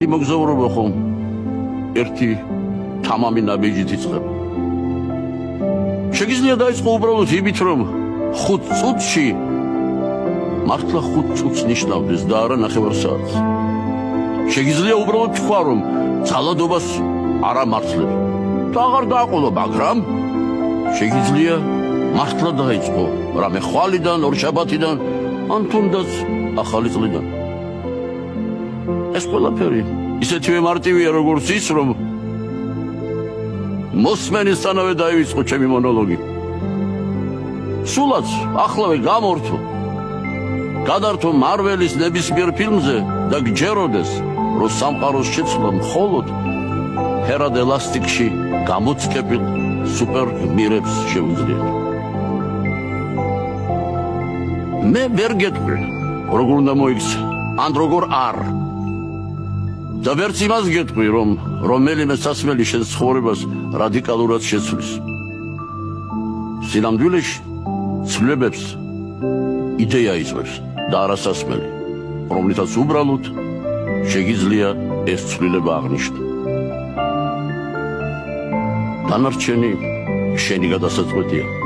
მოგზაურობა ხომ ერთი თამამი ნაბიჯით იწყება. შეგიძლია დაიწყო უბრალოდ იმით, რომ 5 წუთში მართლა 5 წუთს ნიშნავდეს და არა 9 საათს. შეგიძლია უბრალოდ თქვა, რომ ძალადობას არ ამართლებ და აღარ დააყოლო, მაგრამ შეგიძლია მართლა დაიწყო რამე ხვალიდან, ორშაბათიდან, ან თუნდაც ახალი წლიდან. ეს ყველაფერი ისეთივე მარტივია, როგორც ის, რომ მოსმენისთანავე დაივიწყო ჩემი მონოლოგი. სულაც ახლავე გამორთო, გადართო მარველის ნებისმიერ ფილმზე და გჯეროდეს, რომ სამყაროს შეცვლა მხოლოდ ფერად ელასტიკში გამოწკეპილ სუპერ გმირებს შეუძლია. მე ვერ გეტყვი, როგორ უნდა მოიქცე, ან როგორ არ. და ვერც იმას გეტყვი, რომ რომელიმე სასმელი შენს ცხოვრებას რადიკალურად შეცვლის. სინამდვილეში ცვლილებებს იდეა იწვევს და არა სასმელი, რომლითაც უბრალოდ შეგიძლია ეს ცვლილება აღნიშნო. დანარჩენი შენი გადასაწყვეტია.